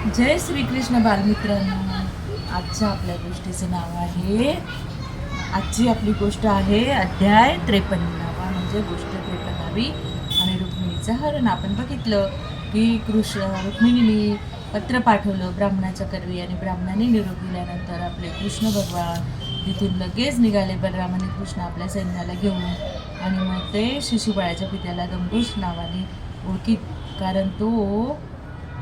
जय श्रीकृष्ण बालमित्रांनो. आजच्या आपल्या गोष्टीचं नाव आहे, आजची आपली गोष्ट आहे अध्याय 53 म्हणजे गोष्ट 53वी आणि रुक्मिणीचं हरण. आपण बघितलं की रुक्मिणीने पत्र पाठवलं ब्राह्मणाच्या करवी आणि ब्राह्मणाने निरोप दिल्यानंतर आपले कृष्ण भगवान तिथून लगेच निघाले. बलराम आणि कृष्ण आपल्या सैन्याला घेऊन आणि मग ते शिशुपाळाच्या पित्याला दंबुश नावाने ओळखीत, कारण तो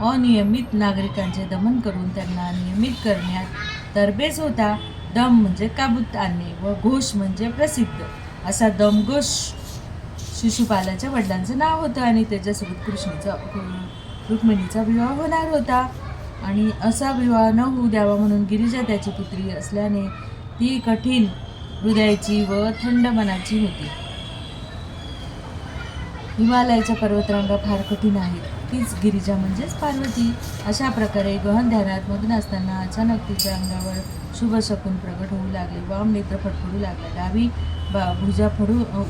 अनियमित नागरिकांचे दमन करून त्यांना नियमित करण्यात तरबेज होता. दम म्हणजे काबूत आणणे व घोष म्हणजे प्रसिद्ध, असा दमघोष शिशुपालाच्या वडिलांचं नाव होतं आणि त्याच्यासोबत रुक्मिणीचा विवाह होणार होता. आणि असा विवाह न होऊ द्यावा म्हणून गिरिजा त्याची पुत्री असल्याने ती कठीण हृदयाची व थंड मनाची होती. हिमालयाच्या पर्वतरांगा फार कठीण आहेत, तीच गिरिजा म्हणजेच पार्वती. अशा प्रकारे गहन ध्यानात मग्न असताना अचानक तिच्या अंगावर शुभ शकून प्रगट होऊ लागले. वाम नेत्र फडफडू लागला, डावी भुजा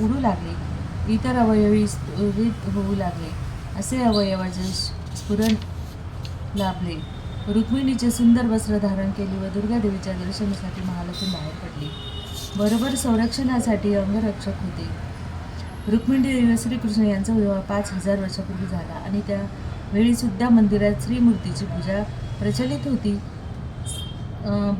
उडू लागली, इतर अवयवी होऊ लागले, असे अवयवाचे स्फुरण लाभले. रुक्मिणीचे सुंदर वस्त्र धारण केले व दुर्गादेवीच्या दर्शनासाठी महालातून बाहेर पडली. बरोबर संरक्षणासाठी अंगरक्षक होते. रुक्मिणी श्रीकृष्ण यांचा विवाह 5000 वर्षापूर्वी झाला आणि त्यावेळी सुद्धा मंदिरात श्रीमूर्तीची पूजा प्रचलित होती.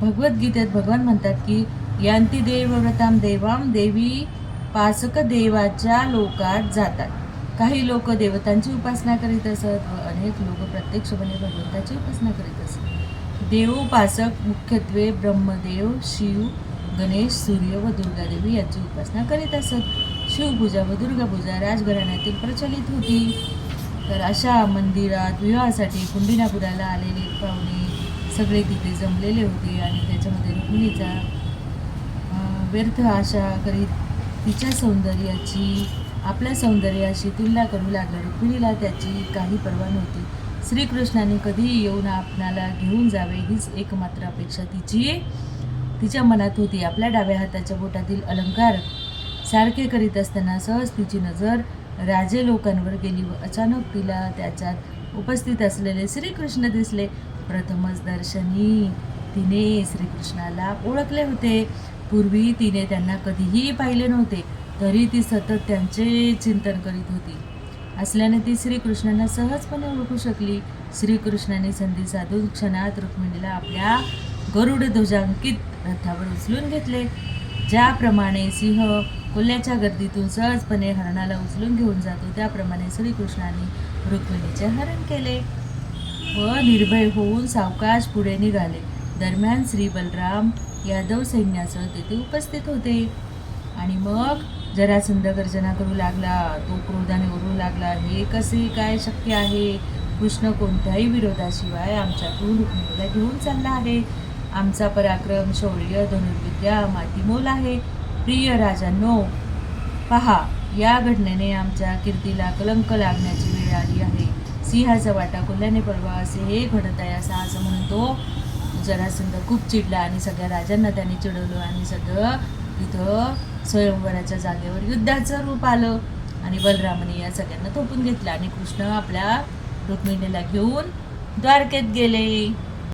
भगवद्गीतेत भगवान म्हणतात की यांती देवव्रताम देवाम देवी पासक देवाच्या लोकात जातात. काही लोक देवतांची उपासना करीत असत व अनेक लोक प्रत्यक्षपणे भगवंताची उपासना करीत असत. देवोपासक मुख्यत्वे ब्रह्मदेव, शिव, गणेश, सूर्य व दुर्गादेवी यांची उपासना करीत असत. शिवपूजा व दुर्गापूजा राजघराण्यातील प्रचलित होती. तर अशा मंदिरात विवाहासाठी कुंडिनापुराला आलेले पाहुणे सगळे तिथे जमलेले होते आणि त्याच्यामध्ये रुक्मिणीचा व्यर्थ आशा करीत तिच्या सौंदर्याची आपल्या सौंदर्याशी तुलना करू लागला. रुक्मिणीला त्याची काही पर्वा नव्हती. श्रीकृष्णाने कधीही येऊन आपणाला घेऊन जावे हीच एकमात्र अपेक्षा तिच्या मनात होती. आपल्या डाव्या हाताच्या बोटातील अलंकार सारखे करीत असताना सहज तिची नजर राजे लोकांवर गेली व अचानक तिला त्याच्यात उपस्थित असलेले श्रीकृष्ण दिसले. प्रथमच दर्शनी तिने श्रीकृष्णाला ओळखले होते. पूर्वी तिने त्यांना कधीही पाहिले नव्हते, तरी ती सतत त्यांचे चिंतन करीत होती असल्याने ती श्रीकृष्णांना सहजपणे ओळखू शकली. श्रीकृष्णाने संधी साधून क्षणात रुक्मिणीला आपल्या गरुड ध्वजांकित रथावर उचलून घेतले. ज्याप्रमाणे सिंह कोल्ह्याच्या गर्दीतून सहजपणे हरणाला उचलून घेऊन जातो, त्याप्रमाणे श्रीकृष्णाने रुक्मिणीचे हरण केले व निर्भय होऊन सावकाश पुढे निघाले. दरम्यान श्री बलराम यादव सैन्यासह तेथे उपस्थित होते. आणि मग जरासंध गर्जना करू लागला. तो क्रोधाने ओरडू लागला, हे कसे काय शक्य आहे? कृष्ण कोणत्याही विरोधाशिवाय आमच्यातून रुक्मिणीला घेऊन चालला आहे. आमचा पराक्रम, शौर्य, धनुर्विद्या मातीमोल आहे. प्रिय राजांनो, पहा, या घटनेने आमच्या कीर्तीला कलंक लागण्याची वेळ आली आहे. सिंहाचा वाटा कोल्ह्याने पडवा असे हे घडत आहे, असं म्हणून तो जरासंध खूप चिडला आणि सगळ्या राजांना त्याने चिडवलं आणि सगळं तिथं स्वयंवराच्या जागेवर युद्धाचं रूप आलं आणि बलरामाने या सगळ्यांना थोपून घेतलं आणि कृष्ण आपल्या रुक्मिणीला घेऊन द्वारकेत गेले.